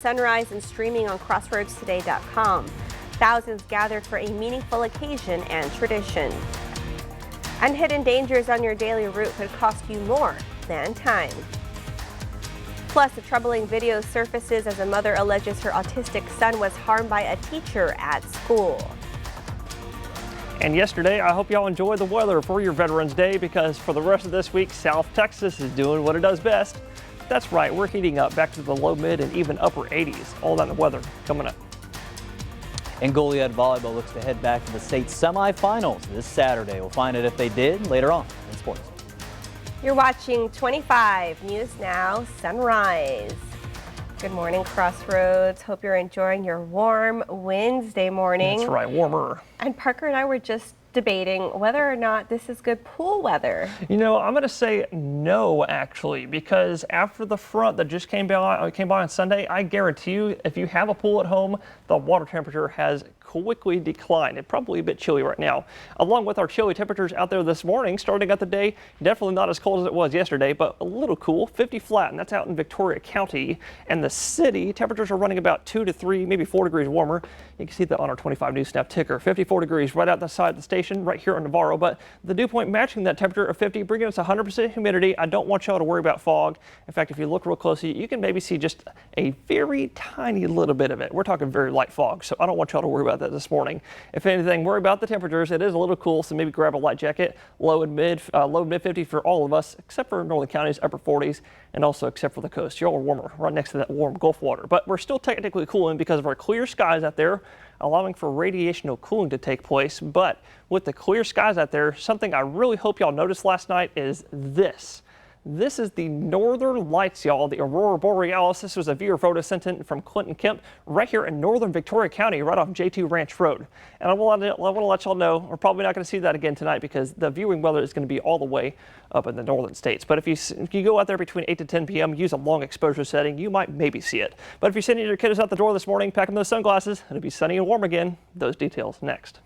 sunrise and streaming on crossroadstoday.com. Thousands gathered for a meaningful occasion and tradition. And hidden dangers on your daily route could cost you more than time. Plus, a troubling video surfaces as a mother alleges her autistic son was harmed by a teacher at school. And yesterday, I hope y'all enjoyed the weather for your Veterans Day, because for the rest of this week, South Texas is doing what it does best. That's right, we're heating up back to the low, mid, and even upper 80s. All that in the weather coming up. And Goliad Volleyball looks to head back to the state semifinals this Saturday. We'll find out if they did later on in sports. You're watching 25 News Now Sunrise. Good morning, Crossroads. Hope you're enjoying your warm Wednesday morning. That's right, warmer. And Parker and I were just debating whether or not this is good pool weather. You know, I'm going to say no, actually, because after the front that just came by on Sunday, I guarantee you, if you have a pool at home, the water temperature has quickly declined. It's probably a bit chilly right now. Along with our chilly temperatures out there this morning, starting out the day, definitely not as cold as it was yesterday, but a little cool, 50 flat, and that's out in Victoria County. And the city, temperatures are running about 2 to 3, maybe 4 degrees warmer. You can see that on our 25 News Snap ticker. 54 degrees right out the side of the station, right here in Navarro. But the dew point matching that temperature of 50, bringing us 100% humidity. I don't want y'all to worry about fog. In fact, if you look real closely, you can maybe see just a very tiny little bit of it. We're talking very light fog, so I don't want y'all to worry about that this morning. If anything, worry about the temperatures. It is a little cool, so maybe grab a light jacket. Low and mid 50 for all of us, except for northern counties, upper 40s, and also except for the coast. Y'all are warmer, right next to that warm Gulf water. But we're still technically cooling because of our clear skies out there, allowing for radiational cooling to take place. But with the clear skies out there, something I really hope y'all noticed last night is this. This is the Northern Lights, y'all, the Aurora Borealis. This was a viewer photo sent in from Clinton Kemp right here in northern Victoria County, right off J2 Ranch Road. And I want to let y'all know, we're probably not going to see that again tonight because the viewing weather is going to be all the way up in the northern states. But if you go out there between 8 to 10 p.m., use a long exposure setting, you might maybe see it. But if you're sending your kiddos out the door this morning, packing those sunglasses, it'll be sunny and warm again. Those details next.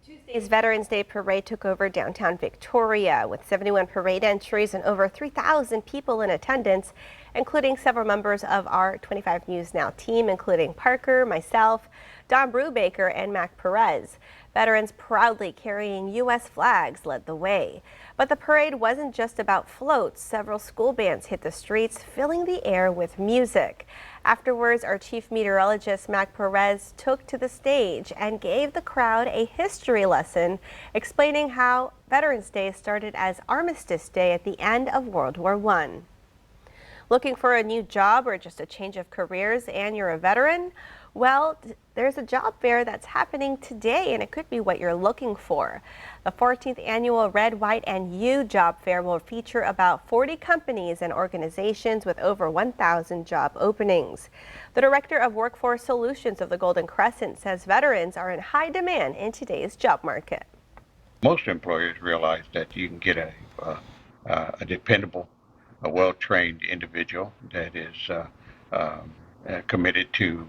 Tuesday's Veterans Day parade took over downtown Victoria with 71 parade entries and over 3,000 people in attendance, including several members of our 25 News Now team, including Parker, myself, Don Brubaker, and Mac Perez. Veterans proudly carrying U.S. flags led the way. But the parade wasn't just about floats. Several school bands hit the streets, filling the air with music. Afterwards, our chief meteorologist, Mac Perez, took to the stage and gave the crowd a history lesson, explaining how Veterans Day started as Armistice Day at the end of World War I. Looking for a new job or just a change of careers and you're a veteran? Well, there's a job fair that's happening today, and it could be what you're looking for. The 14th annual Red, White, and U Job Fair will feature about 40 companies and organizations with over 1,000 job openings. The Director of Workforce Solutions of the Golden Crescent says veterans are in high demand in today's job market. Most employers realize that you can get a dependable, a well-trained individual that is committed to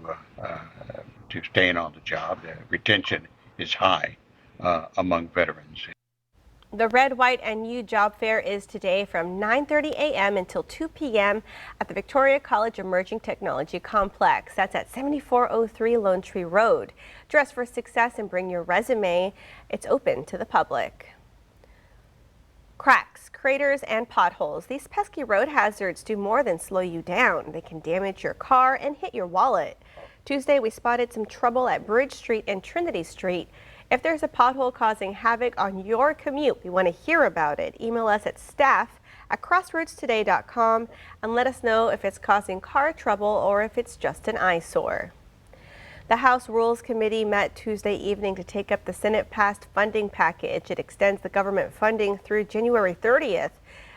staying on the job. The retention is high among veterans. The Red, White, and U Job Fair is today from 9:30 a.m. until 2 p.m. at the Victoria College Emerging Technology Complex. That's at 7403 Lone Tree Road. Dress for success and bring your resume. It's open to the public. Cracks, craters, and potholes. These pesky road hazards do more than slow you down. They can damage your car and hit your wallet. Tuesday, we spotted some trouble at Bridge Street and Trinity Street. If there's a pothole causing havoc on your commute, we want to hear about it. Email us at staff@crossroadstoday.com and let us know if it's causing car trouble or if it's just an eyesore. The House Rules Committee met Tuesday evening to take up the Senate-passed funding package. It extends the government funding through January 30th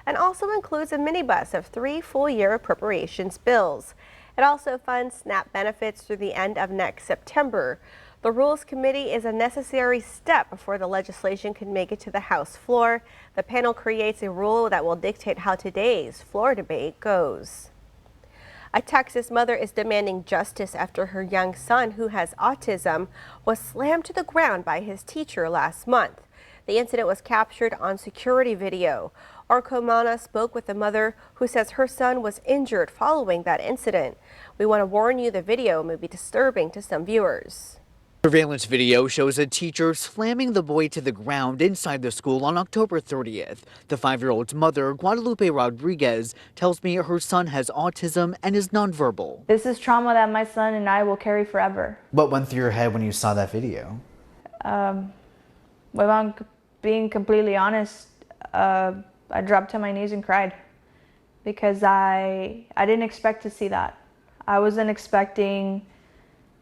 and also includes a minibus of 3 full-year appropriations bills. It also funds SNAP benefits through the end of next September. The Rules Committee is a necessary step before the legislation can make it to the House floor. The panel creates a rule that will dictate how today's floor debate goes. A Texas mother is demanding justice after her young son, who has autism, was slammed to the ground by his teacher last month. The incident was captured on security video. Our Comana spoke with the mother who says her son was injured following that incident. We want to warn you the video may be disturbing to some viewers. Surveillance video shows a teacher slamming the boy to the ground inside the school on October 30th. The 5-year-old's mother, Guadalupe Rodriguez, tells me her son has autism and is nonverbal. This is trauma that my son and I will carry forever. What went through your head when you saw that video? Without being completely honest, I dropped to my knees and cried because I didn't expect to see that. I wasn't expecting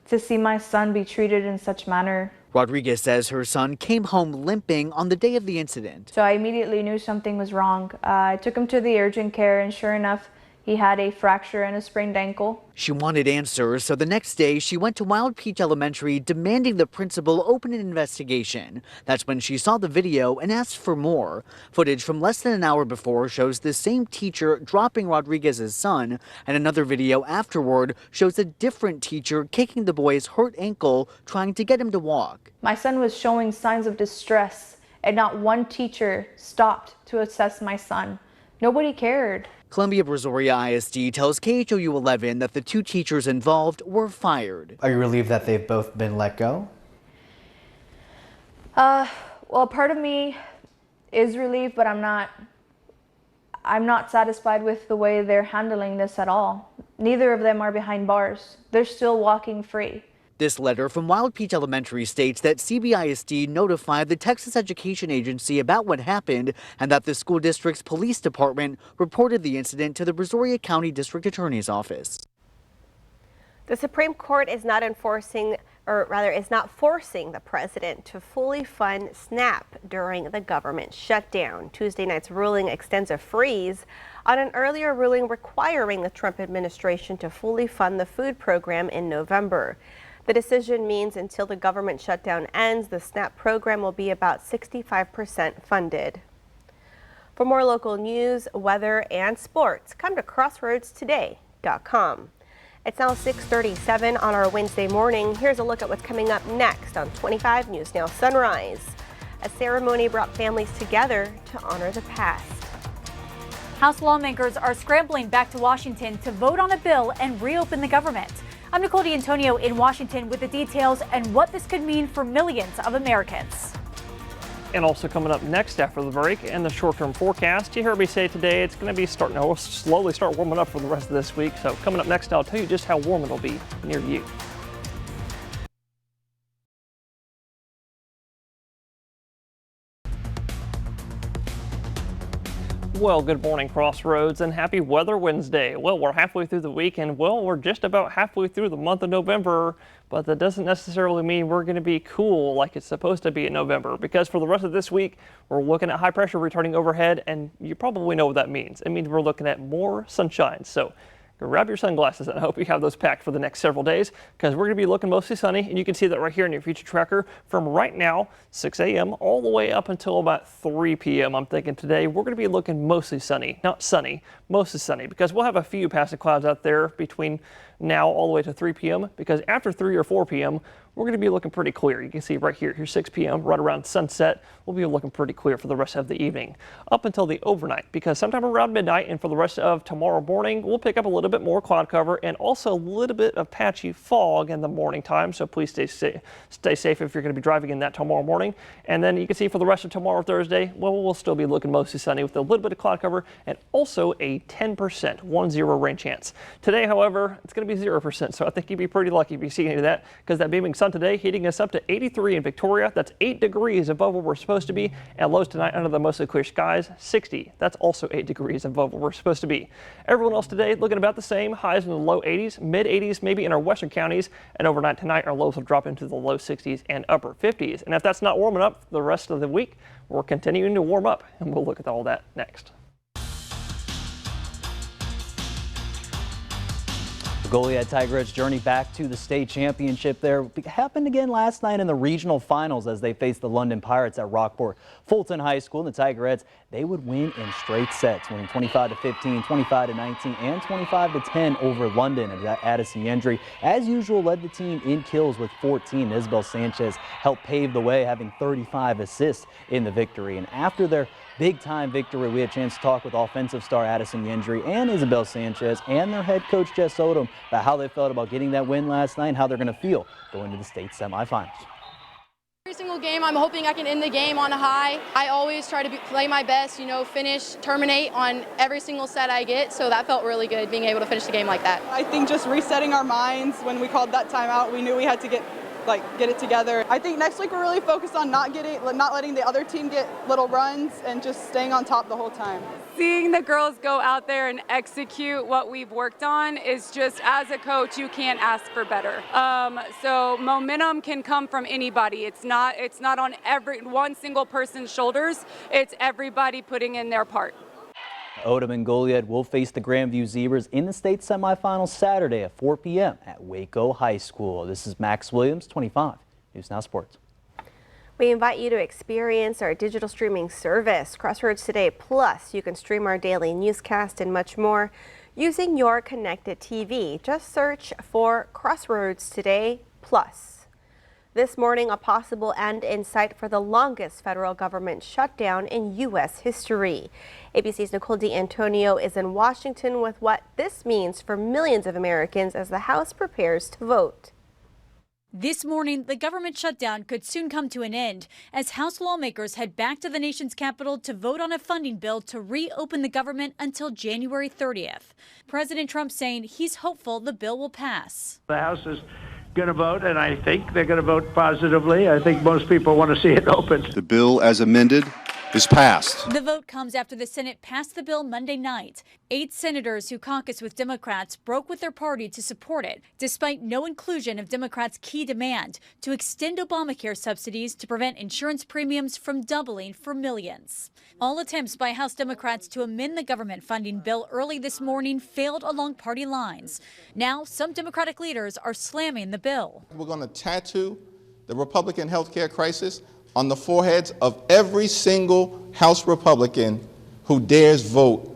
to see my son be treated in such manner. Rodriguez says her son came home limping on the day of the incident. So I immediately knew something was wrong. I took him to the urgent care, and sure enough, he had a fracture and a sprained ankle. She wanted answers, so the next day she went to Wild Peach Elementary demanding the principal open an investigation. That's when she saw the video and asked for more. Footage from less than an hour before shows the same teacher dropping Rodriguez's son, and another video afterward shows a different teacher kicking the boy's hurt ankle, trying to get him to walk. My son was showing signs of distress, and not one teacher stopped to assess my son. Nobody cared. Columbia Brazoria ISD tells KHOU 11 that the 2 teachers involved were fired. Are you relieved that they've both been let go? Well, part of me is relieved, but I'm not satisfied with the way they're handling this at all. Neither of them are behind bars. They're still walking free. This letter from Wild Peach Elementary states that CBISD notified the Texas Education Agency about what happened and that the school district's police department reported the incident to the Brazoria County District Attorney's Office. The Supreme Court is not forcing the president to fully fund SNAP during the government shutdown. Tuesday night's ruling extends a freeze on an earlier ruling requiring the Trump administration to fully fund the food program in November. The decision means until the government shutdown ends, the SNAP program will be about 65% funded. For more local news, weather, and sports, come to crossroadstoday.com. It's now 6:37 on our Wednesday morning. Here's a look at what's coming up next on 25 News Now Sunrise. A ceremony brought families together to honor the past. House lawmakers are scrambling back to Washington to vote on a bill and reopen the government. I'm Nicole D'Antonio in Washington with the details and what this could mean for millions of Americans. And also coming up next after the break and the short-term forecast, you heard me say today it's going to be starting to slowly start warming up for the rest of this week. So coming up next, I'll tell you just how warm it'll be near you. Well, good morning, Crossroads, and happy Weather Wednesday. Well, we're halfway through the week, and well, we're just about halfway through the month of November, but that doesn't necessarily mean we're going to be cool like it's supposed to be in November, because for the rest of this week, we're looking at high pressure returning overhead, and you probably know what that means. It means we're looking at more sunshine. So grab your sunglasses, and I hope you have those packed for the next several days, because we're going to be looking mostly sunny, and you can see that right here in your future tracker from right now, 6 a.m. all the way up until about 3 p.m. I'm thinking today we're going to be looking mostly sunny, not sunny, mostly sunny, because we'll have a few passing clouds out there between now all the way to 3 p.m. because after 3 or 4 p.m. we're going to be looking pretty clear. You can see right here, 6 p.m. right around sunset, we'll be looking pretty clear for the rest of the evening up until the overnight, because sometime around midnight and for the rest of tomorrow morning, we'll pick up a little bit more cloud cover and also a little bit of patchy fog in the morning time. So please stay safe if you're going to be driving in that tomorrow morning. And then you can see for the rest of tomorrow, Thursday, well, we'll still be looking mostly sunny with a little bit of cloud cover and also a 10% 1-0 rain chance. Today, however, it's going to be 0%. So I think you'd be pretty lucky to be seeing that, because that beaming sun today heating us up to 83 in Victoria. That's 8 degrees above where we're supposed to be. And lows tonight under the mostly clear skies, 60. That's also 8 degrees above where we're supposed to be. Everyone else today looking about the same. Highs in the low 80s, mid 80s, maybe in our western counties. And overnight tonight, our lows will drop into the low 60s and upper 50s. And if that's not warming up the rest of the week, we're continuing to warm up. And we'll look at all that next. Goliad Tigerettes journey back to the state championship there. It happened again last night in the regional finals as they faced the London Pirates at Rockport Fulton High School. And the Tigerettes, they would win in straight sets, winning 25-15, 25-19, and 25-10 over London. And Addison Yendry, as usual, led the team in kills with 14. Isabel Sanchez helped pave the way, having 35 assists in the victory. And after their big-time victory. We had a chance to talk with offensive star Addison Yendry and Isabel Sanchez and their head coach Jess Odom about how they felt about getting that win last night and how they're going to feel going to the state semifinals. Every single game, I'm hoping I can end the game on a high. I always try to play my best, finish, terminate on every single set I get, so that felt really good, being able to finish the game like that. I think just resetting our minds when we called that timeout, we knew we had to get it together. I think next week we're really focused on not letting the other team get little runs and just staying on top the whole time. Seeing the girls go out there and execute what we've worked on is just, as a coach, you can't ask for better. So momentum can come from anybody. It's not on one single person's shoulders. It's everybody putting in their part. Odom and Goliad will face the Grandview Zebras in the state semifinals Saturday at 4 p.m. at Waco High School. This is Max Williams, 25 News Now Sports. We invite you to experience our digital streaming service, Crossroads Today Plus. You can stream our daily newscast and much more using your connected TV. Just search for Crossroads Today Plus. This morning, a possible end in sight for the longest federal government shutdown in U.S. history. ABC's Nicole D'Antonio is in Washington with what this means for millions of Americans as the House prepares to vote. This morning, the government shutdown could soon come to an end as House lawmakers head back to the nation's capital to vote on a funding bill to reopen the government until January 30th. President Trump saying he's hopeful the bill will pass. The House is going to vote, and I think they're going to vote positively. I think most people want to see it opened. The bill as amended is passed. The vote comes after the Senate passed the bill Monday night. 8 senators who caucus with Democrats broke with their party to support it, despite no inclusion of Democrats' key demand to extend Obamacare subsidies to prevent insurance premiums from doubling for millions. All attempts by House Democrats to amend the government funding bill early this morning failed along party lines. Now, some Democratic leaders are slamming the bill. We're going to tattoo the Republican health care crisis on the foreheads of every single House Republican who dares vote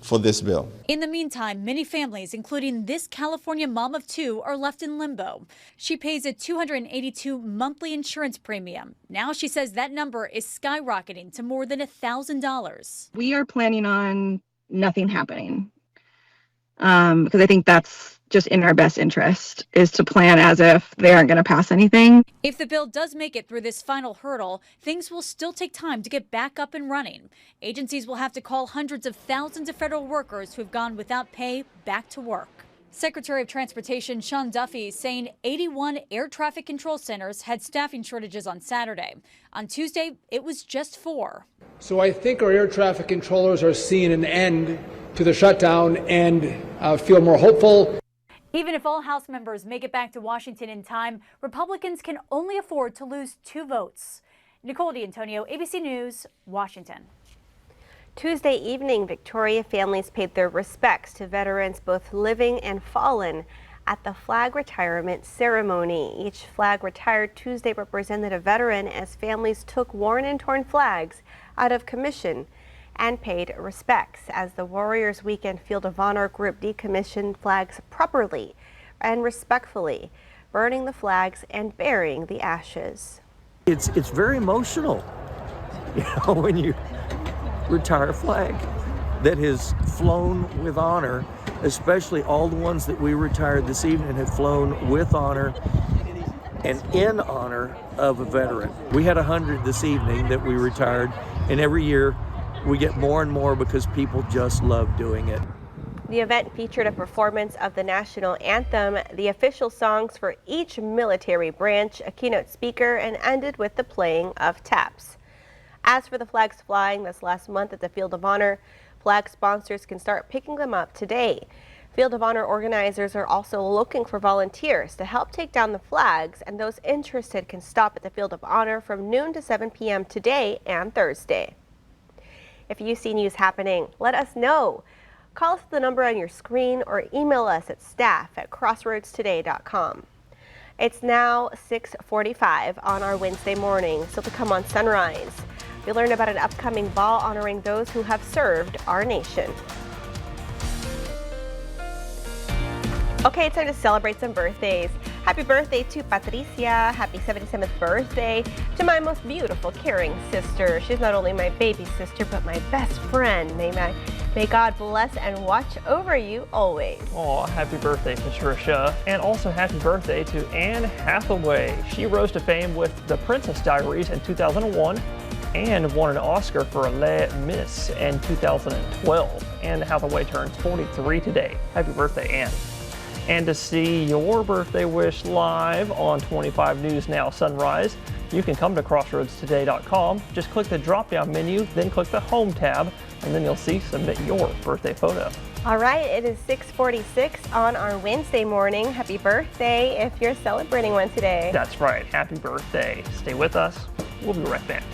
for this bill. In the meantime, many families, including this California mom of 2, are left in limbo. She pays a $282 monthly insurance premium. Now she says that number is skyrocketing to more than $1,000. We are planning on nothing happening because I think that's just in our best interest, is to plan as if they aren't going to pass anything. If the bill does make it through this final hurdle, things will still take time to get back up and running. Agencies will have to call hundreds of thousands of federal workers who have gone without pay back to work. Secretary of Transportation Sean Duffy saying 81 air traffic control centers had staffing shortages on Saturday. On Tuesday, it was just 4. So I think our air traffic controllers are seeing an end to the shutdown and feel more hopeful. Even if all House members make it back to Washington in time, Republicans can only afford to lose 2 votes. Nicole D'Antonio, ABC News, Washington. Tuesday evening, Victoria families paid their respects to veterans both living and fallen at the flag retirement ceremony. Each flag retired Tuesday represented a veteran as families took worn and torn flags out of commission and paid respects as the Warriors Weekend Field of Honor group decommissioned flags properly and respectfully, burning the flags and burying the ashes. It's very emotional, when you retire a flag that has flown with honor, especially all the ones that we retired this evening have flown with honor and in honor of a veteran. We had 100 this evening that we retired, and every year we get more and more because people just love doing it. The event featured a performance of the national anthem, the official songs for each military branch, a keynote speaker, and ended with the playing of taps. As for the flags flying this last month at the Field of Honor, flag sponsors can start picking them up today. Field of Honor organizers are also looking for volunteers to help take down the flags, and those interested can stop at the Field of Honor from noon to 7 p.m. today and Thursday. If you see news happening, let us know. Call us at the number on your screen or email us at staff@crossroadstoday.com. It's now 6:45 on our Wednesday morning, still to come on Sunrise. You'll learn about an upcoming ball honoring those who have served our nation. Okay, it's time to celebrate some birthdays. Happy birthday to Patricia. Happy 77th birthday to my most beautiful, caring sister. She's not only my baby sister, but my best friend. May God bless and watch over you always. Oh, happy birthday, Patricia. And also happy birthday to Anne Hathaway. She rose to fame with The Princess Diaries in 2001 and won an Oscar for Les Mis in 2012. Anne Hathaway turns 43 today. Happy birthday, Anne. And to see your birthday wish live on 25 News Now Sunrise, you can come to crossroadstoday.com. Just click the drop-down menu, then click the Home tab, and then you'll see Submit Your Birthday Photo. All right, it is 6:46 on our Wednesday morning. Happy birthday if you're celebrating one today. That's right, happy birthday. Stay with us. We'll be right back.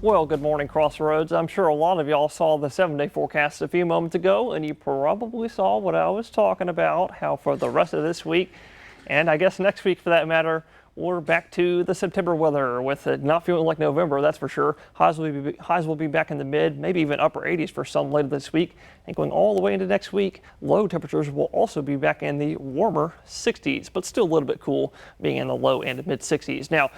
Well, good morning, Crossroads. I'm sure a lot of y'all saw the 7-day forecast a few moments ago, and you probably saw what I was talking about, how for the rest of this week, and I guess next week for that matter, we're back to the September weather with it not feeling like November, that's for sure. Highs will be back in the mid, maybe even upper 80s for some later this week. And going all the way into next week, low temperatures will also be back in the warmer 60s, but still a little bit cool being in the low and mid 60s. Now,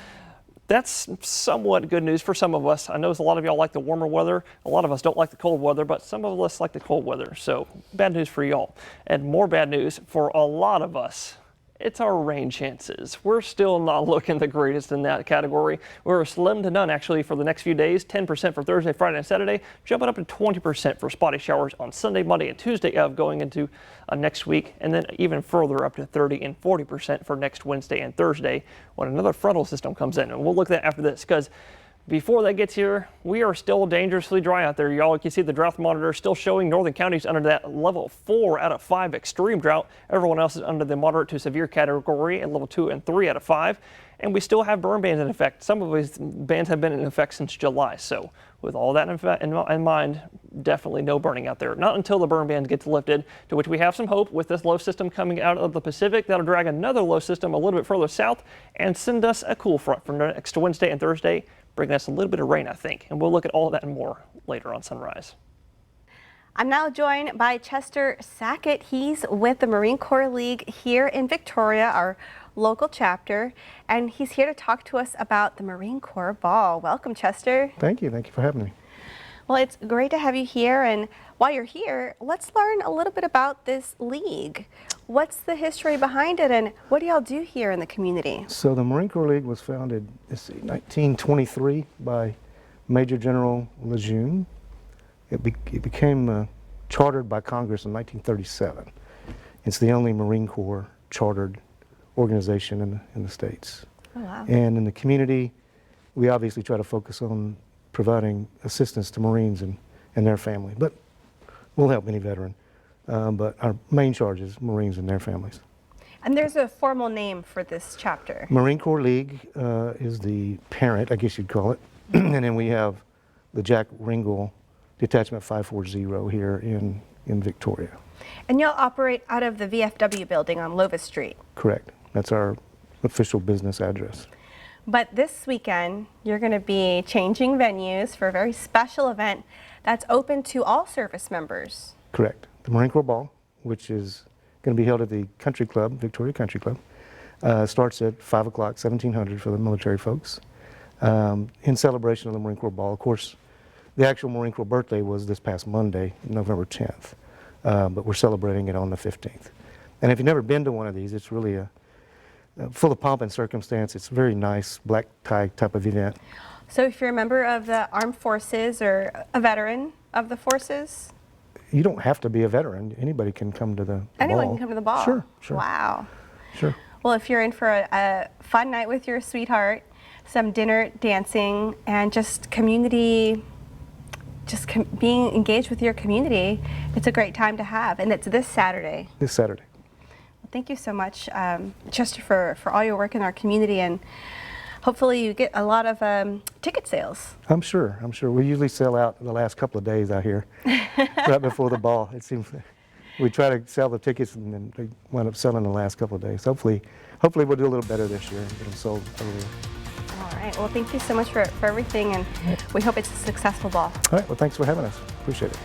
that's somewhat good news for some of us. I know a lot of y'all like the warmer weather. A lot of us don't like the cold weather, but some of us like the cold weather. So bad news for y'all. And more bad news for a lot of us. It's our rain chances. We're still not looking the greatest in that category. We're slim to none actually for the next few days. 10% for Thursday, Friday, and Saturday, jumping up to 20% for spotty showers on Sunday, Monday, and Tuesday of going into next week, and then even further up to 30 and 40% for next Wednesday and Thursday when another frontal system comes in. And we'll look at that after this because before that gets here, we are still dangerously dry out there, y'all. You can see the drought monitor still showing northern counties under that level 4 out of 5 extreme drought. Everyone else is under the moderate to severe category at level 2 and 3 out of 5. And we still have burn bans in effect. Some of these bans have been in effect since July. So with all that in mind, definitely no burning out there. Not until the burn ban gets lifted, to which we have some hope with this low system coming out of the Pacific. That'll drag another low system a little bit further south and send us a cool front for next Wednesday and Thursday, bringing us a little bit of rain, I think. And we'll look at all of that and more later on Sunrise. I'm now joined by Chester Sackett. He's with the Marine Corps League here in Victoria, our local chapter, and he's here to talk to us about the Marine Corps Ball. Welcome, Chester. Thank you for having me. Well, it's great to have you here, and while you're here, let's learn a little bit about this league. What's the history behind it, and what do y'all do here in the community? So the Marine Corps League was founded, 1923 by Major General Lejeune. It became chartered by Congress in 1937. It's the only Marine Corps chartered organization in the States. Oh, wow. And in the community, we obviously try to focus on providing assistance to Marines and their family, but we'll help any veteran. But our main charge is Marines and their families. And there's a formal name for this chapter. Marine Corps League is the parent, I guess you'd call it. And then we have the Jack Ringgold Detachment 540 here in Victoria. And y'all operate out of the VFW building on Lovis Street. Correct. That's our official business address. But this weekend, you're going to be changing venues for a very special event that's open to all service members. Correct. The Marine Corps Ball, which is going to be held at the Country Club, Victoria Country Club, starts at 5 o'clock, 1700 for the military folks, in celebration of the Marine Corps Ball. Of course, the actual Marine Corps birthday was this past Monday, November 10th, but we're celebrating it on the 15th. And if you've never been to one of these, it's really full of pomp and circumstance. It's a very nice black tie type of event. So if you're a member of the armed forces or a veteran of the forces? You don't have to be a veteran. Anybody can come to the Anyone ball. can come to the ball? Sure, sure. Wow. Sure. Well, if you're in for a fun night with your sweetheart, some dinner, dancing, and just community, being engaged with your community, it's a great time to have. And it's this Saturday. This Saturday. Well, thank you so much, Chester, for all your work in our community, and hopefully you get a lot of ticket sales. I'm sure. We usually sell out the last couple of days out here, right before the ball. It seems we try to sell the tickets and then they wind up selling the last couple of days. Hopefully we'll do a little better this year and get them sold earlier. All right. Well, thank you so much for everything, and We hope it's a successful ball. All right, well, thanks for having us. Appreciate it.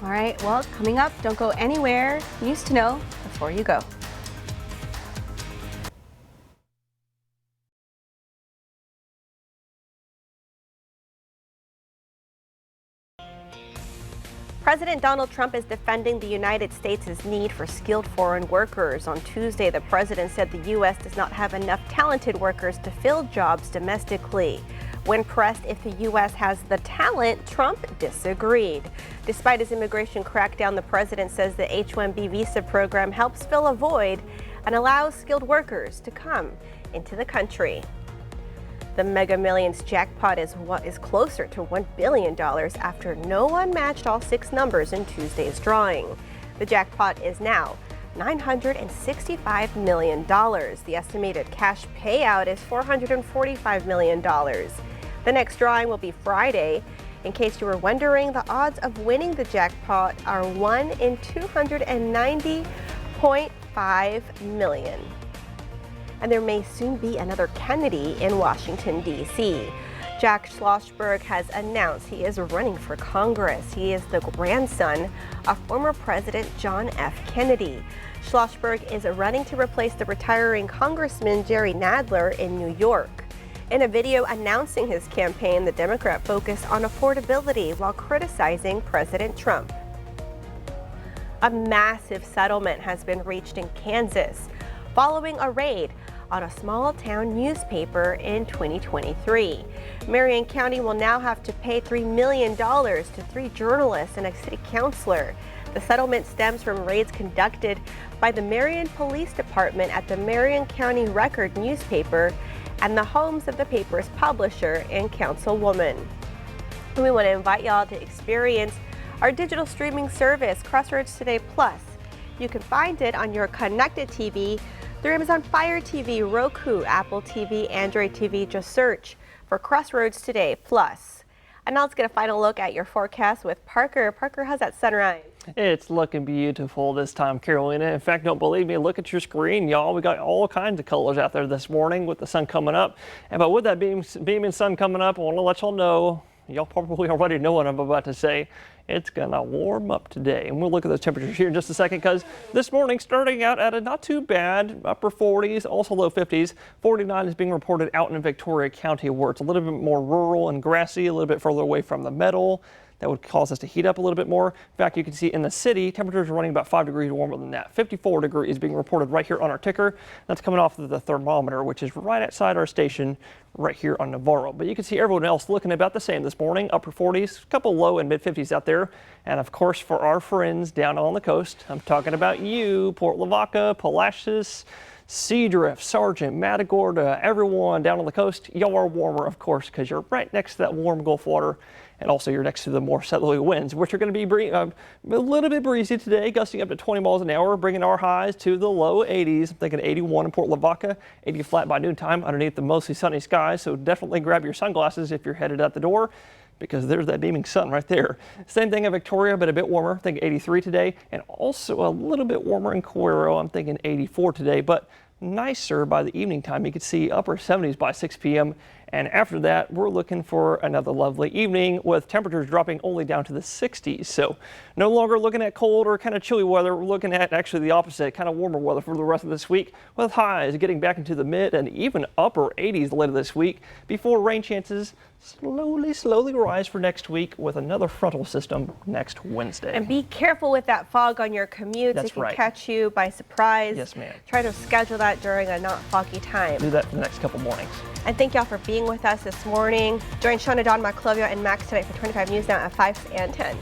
All right, well, coming up, don't go anywhere. News to know before you go. President Donald Trump is defending the United States' need for skilled foreign workers. On Tuesday, the president said the U.S. does not have enough talented workers to fill jobs domestically. When pressed if the U.S. has the talent, Trump disagreed. Despite his immigration crackdown, the president says the H-1B visa program helps fill a void and allows skilled workers to come into the country. The Mega Millions jackpot is closer to $1 billion after no one matched all 6 numbers in Tuesday's drawing. The jackpot is now $965 million. The estimated cash payout is $445 million. The next drawing will be Friday. In case you were wondering, the odds of winning the jackpot are 1 in 290.5 million. And there may soon be another Kennedy in Washington, D.C. Jack Schlossberg has announced he is running for Congress. He is the grandson of former President John F. Kennedy. Schlossberg is running to replace the retiring Congressman Jerry Nadler in New York. In a video announcing his campaign, the Democrat focused on affordability while criticizing President Trump. A massive settlement has been reached in Kansas following a raid on a small town newspaper in 2023. Marion County will now have to pay $3 million to 3 journalists and a city councilor. The settlement stems from raids conducted by the Marion Police Department at the Marion County Record newspaper and the homes of the paper's publisher and councilwoman. We want to invite y'all to experience our digital streaming service, Crossroads Today Plus. You can find it on your connected TV through Amazon Fire TV, Roku, Apple TV, Android TV. Just search for Crossroads Today Plus. And now let's get a final look at your forecast with Parker. Parker, how's that sunrise? It's looking beautiful this time, Carolina. In fact, don't believe me, look at your screen, y'all. We got all kinds of colors out there this morning with the sun coming up. But with that beaming sun coming up, I want to let y'all know, y'all probably already know what I'm about to say. It's gonna warm up today, and we'll look at those temperatures here in just a second, because this morning starting out at a not too bad upper 40s, also low 50s. 49 is being reported out in Victoria County, where it's a little bit more rural and grassy, a little bit further away from the meadow. That would cause us to heat up a little bit more. In fact, you can see in the city, temperatures are running about 5 degrees warmer than that. 54 degrees being reported right here on our ticker. That's coming off of the thermometer, which is right outside our station right here on Navarro. But you can see everyone else looking about the same this morning. Upper 40s, a couple low and mid 50s out there. And of course, for our friends down on the coast, I'm talking about you, Port Lavaca, Palacios, Seadrift, Sargent, Matagorda, everyone down on the coast. Y'all are warmer, of course, because you're right next to that warm Gulf water. And also you're next to the more southerly winds, which are going to be a little bit breezy today, gusting up to 20 miles an hour, bringing our highs to the low 80s. I'm thinking 81 in Port Lavaca, 80 flat by noontime underneath the mostly sunny skies. So definitely grab your sunglasses if you're headed out the door, because there's that beaming sun right there. Same thing in Victoria, but a bit warmer. I think 83 today, and also a little bit warmer in Cuero. I'm thinking 84 today, but nicer by the evening time. You could see upper 70s by 6 p.m. And after that, we're looking for another lovely evening with temperatures dropping only down to the 60s. So no longer looking at cold or kind of chilly weather. We're looking at actually the opposite, kind of warmer weather for the rest of this week, with highs getting back into the mid and even upper 80s later this week before rain chances slowly rise for next week with another frontal system next Wednesday. And be careful with that fog on your commutes. That's it can right. catch you by surprise. Yes, ma'am. Try to schedule that during a not foggy time. Do that for the next couple mornings. And thank y'all for being with us this morning. Join Shauna, Don, Maclovia, and Max tonight for 25 News Now at 5 and 10.